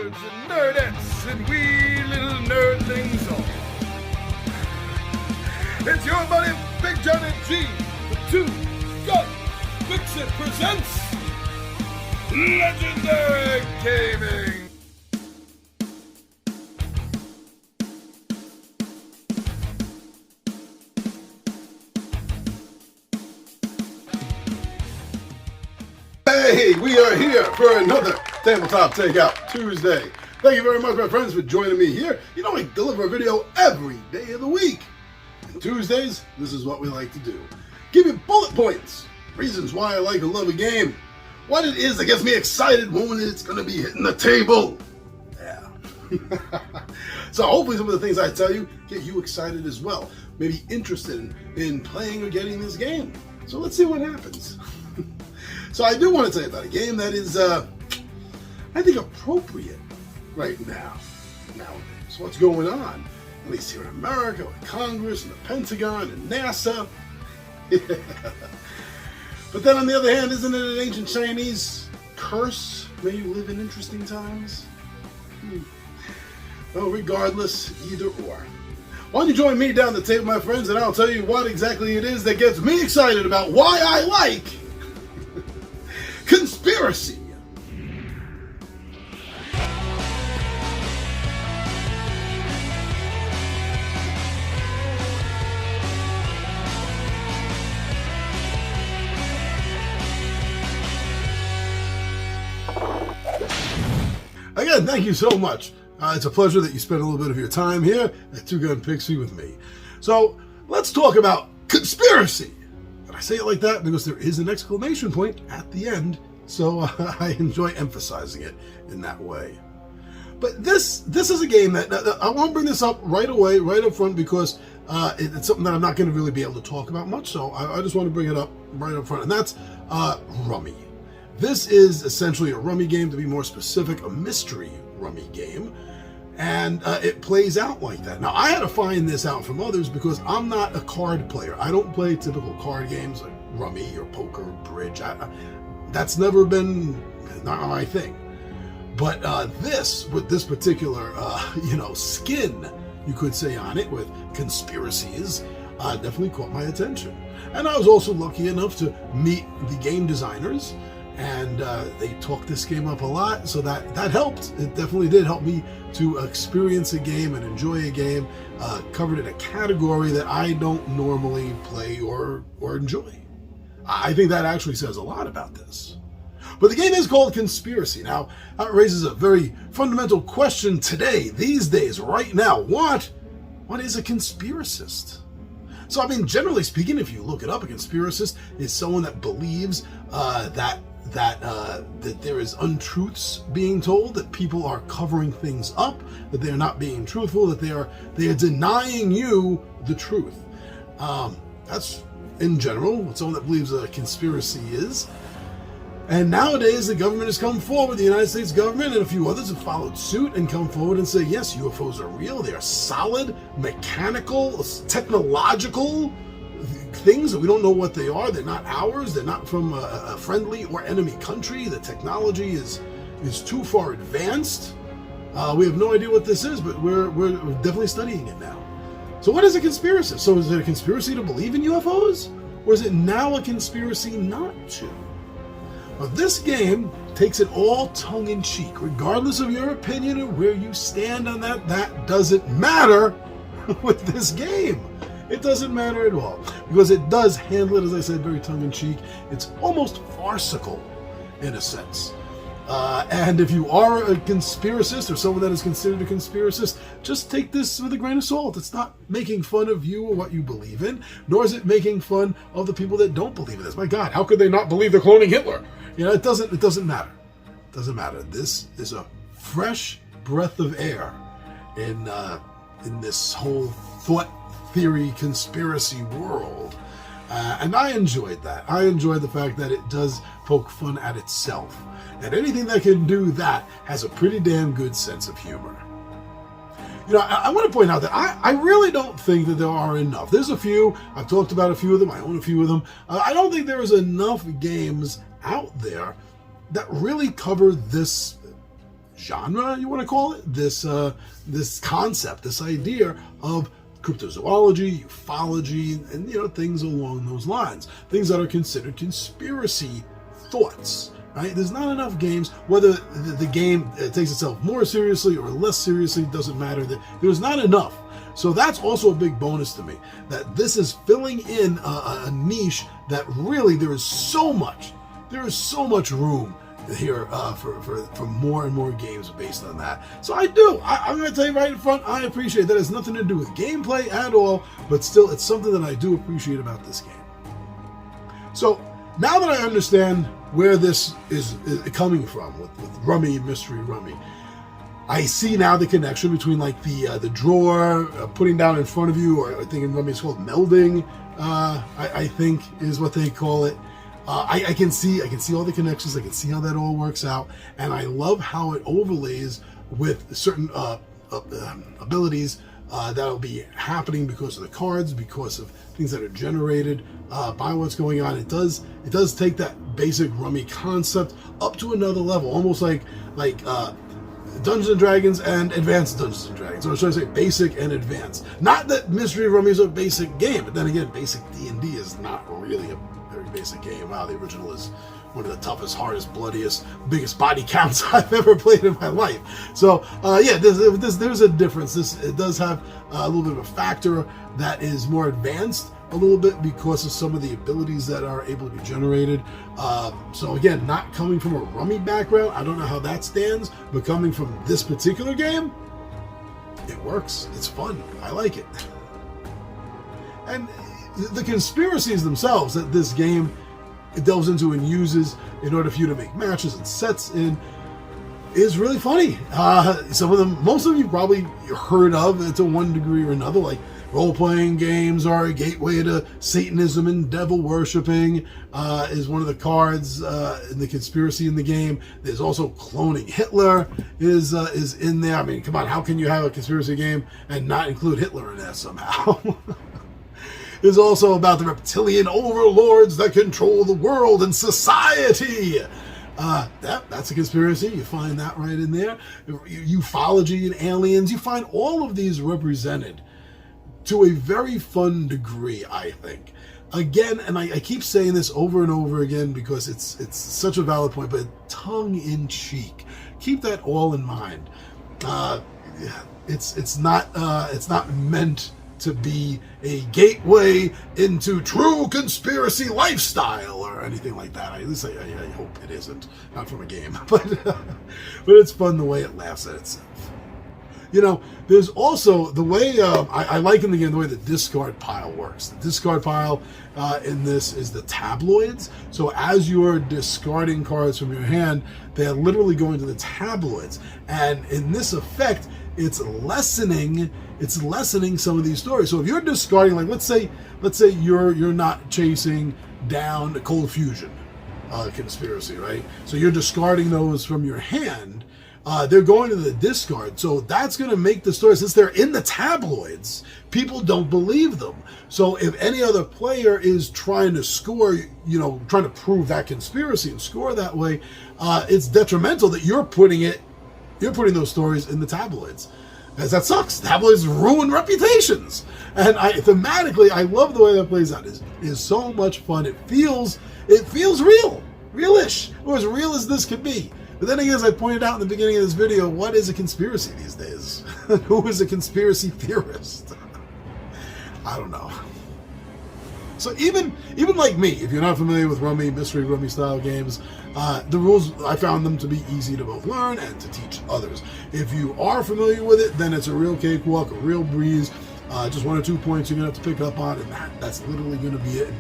nerds and nerdettes and wee little nerdlings all. It's your buddy Big John and G, the Two Gun Fix-It presents Legendary Gaming. Hey, we are here for another Tabletop Takeout Tuesday. Thank you very much, my friends, for joining me here. You know, I deliver a video every day of the week. And Tuesdays, this is what we like to do. Give you bullet points, reasons why I like and love a game, what it is that gets me excited when it's going to be hitting the table. Yeah. So hopefully some of the things I tell you get you excited as well. Maybe interested in playing or getting this game. So let's see what happens. So I do want to tell you about a game that is, I think, appropriate right now, nowadays. What's going on, at least here in America, with Congress and the Pentagon and NASA. But then on the other hand, isn't it an ancient Chinese curse? May you live in interesting times? Well, regardless, either or. Why don't you join me down the table, my friends, and I'll tell you what exactly it is that gets me excited about why I like conspiracy. Again, thank you so much. It's a pleasure that you spend a little bit of your time here at Two Gun Pixie with me. So let's talk about conspiracy. And I say it like that because there is an exclamation point at the end, so I enjoy emphasizing it in that way. But this is a game that I want to bring this up right away, right up front, because it's something that I'm not going to really be able to talk about much, so I just want to bring it up right up front, and that's Rummy. This is essentially a Rummy game, to be more specific, a mystery Rummy game. And it plays out like that. Now, I had to find this out from others because I'm not a card player. I don't play typical card games like Rummy or poker, bridge. That's never been not my thing. But with this particular, skin, you could say, on it, with conspiracies, definitely caught my attention. And I was also lucky enough to meet the game designers, and they talked this game up a lot, so that helped. It definitely did help me to experience a game and enjoy a game covered in a category that I don't normally play or enjoy. I think that actually says a lot about this. But the game is called Conspiracy. Now, that raises a very fundamental question today, these days, right now. What is a conspiracist? So, I mean, generally speaking, if you look it up, a conspiracist is someone that believes that there is untruths being told, that people are covering things up, that they are not being truthful, that they are denying you the truth. That's in general what someone that believes a conspiracy is. And nowadays the government has come forward, the United States government and a few others have followed suit and come forward and say, yes, UFOs are real, they are solid, mechanical, technological things that we don't know what they are. They're not ours. They're not from a friendly or enemy country. The technology is too far advanced. We have no idea what this is, but we're definitely studying it now. So what is a conspiracy? So is it a conspiracy to believe in UFOs? Or is it now a conspiracy not to? Well, this game takes it all tongue-in-cheek. Regardless of your opinion or where you stand on that doesn't matter with this game. It doesn't matter at all, because it does handle it, as I said, very tongue-in-cheek. It's almost farcical, in a sense. And if you are a conspiracist or someone that is considered a conspiracist, just take this with a grain of salt. It's not making fun of you or what you believe in, nor is it making fun of the people that don't believe in this. My God, how could they not believe they're cloning Hitler? You know, it doesn't matter. It doesn't matter. This is a fresh breath of air in this whole thought theory conspiracy world. And I enjoyed that. I enjoyed the fact that it does poke fun at itself. And anything that can do that has a pretty damn good sense of humor. You know, I want to point out that I really don't think that there are enough. There's a few. I've talked about a few of them. I own a few of them. I don't think there is enough games out there that really cover this genre, you want to call it, this concept, this idea of cryptozoology, ufology, and things along those lines, things that are considered conspiracy thoughts. Right? There's not enough games, whether the game takes itself more seriously or less seriously, doesn't matter. There's not enough. So that's also a big bonus to me, that this is filling in a niche that really there is so much room here for more and more games based on that. So I'm going to tell you right in front, I appreciate that. It has nothing to do with gameplay at all, but still it's something that I do appreciate about this game. So now that I understand where this is coming from with Rummy, Mystery Rummy, I see now the connection between like the drawer, putting down in front of you, or I think in Rummy it's called melding, I think is what they call it. I can see all the connections. I can see how that all works out, and I love how it overlays with certain abilities that'll be happening because of the cards, because of things that are generated by what's going on. It does take that basic Rummy concept up to another level, almost like Dungeons and Dragons and Advanced Dungeons and Dragons, or should I say basic and advanced. Not that Mystery Rummy is a basic game, but then again, basic D&D is not really a very basic game. Wow, the original is one of the toughest, hardest, bloodiest, biggest body counts I've ever played in my life. So there's a difference. It does have a little bit of a factor that is more advanced a little bit because of some of the abilities that are able to be generated. So again, not coming from a Rummy background, I don't know how that stands, but coming from this particular game, it works. It's fun. I like it. And the conspiracies themselves that this game delves into and uses in order for you to make matches and sets in is really funny. Some of them, most of them, you probably heard of to one degree or another, like role-playing games are a gateway to Satanism and devil worshipping is one of the cards in the conspiracy in the game. There's also cloning Hitler is in there. I mean, come on, how can you have a conspiracy game and not include Hitler in there somehow? Is also about the reptilian overlords that control the world and society. That's a conspiracy. You find that right in there. Ufology and aliens. You find all of these represented to a very fun degree, I think. Again, and I keep saying this over and over again because it's such a valid point, but tongue-in-cheek. Keep that all in mind. It's not meant to be a gateway into true conspiracy lifestyle or anything like that. At least I hope it isn't. Not from a game, but it's fun the way it laughs at itself. There's also the way I like in the game the way the discard pile works. The discard pile in this is the tabloids. So as you're discarding cards from your hand, they're literally going to the tabloids, and in this effect, it's lessening some of these stories. So if you're discarding, like let's say you're not chasing down the Cold Fusion conspiracy, right? So you're discarding those from your hand. They're going to the discard. So that's going to make the story, since they're in the tabloids, people don't believe them. So if any other player is trying to score, trying to prove that conspiracy and score that way, it's detrimental that you're putting those stories in the tabloids. As that sucks. Tabloids ruin reputations. And thematically, I love the way that plays out. It is so much fun. It feels real. Realish. Or as real as this could be. But then again, as I pointed out in the beginning of this video, what is a conspiracy these days? Who is a conspiracy theorist? I don't know. So even like me, if you're not familiar with Rummy, Mystery Rummy style games, the rules, I found them to be easy to both learn and to teach others. If you are familiar with it, then it's a real cakewalk, a real breeze. Just 1 or 2 points you're going to have to pick up on, and that's literally going to be it.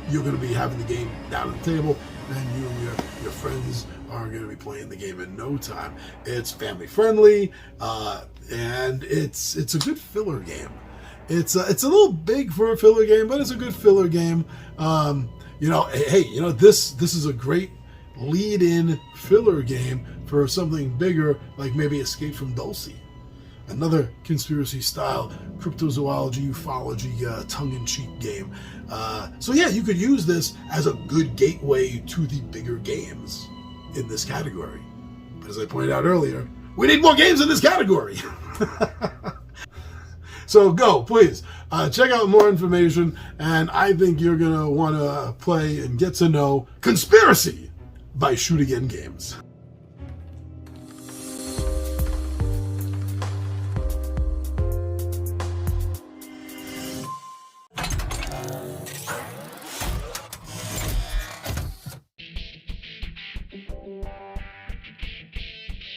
You're going to be having the game down at the table, and you and your friends are going to be playing the game in no time. It's family friendly, and it's a good filler game. It's a little big for a filler game, but it's a good filler game. This is a great lead-in filler game for something bigger, like maybe Escape from Dulce, another conspiracy-style cryptozoology, ufology, tongue-in-cheek game. So yeah, you could use this as a good gateway to the bigger games in this category. as I pointed out earlier, we need more games in this category. So go, please. Check out more information, and I think you're going to want to play and get to know Conspiracy by Shoot Again Games.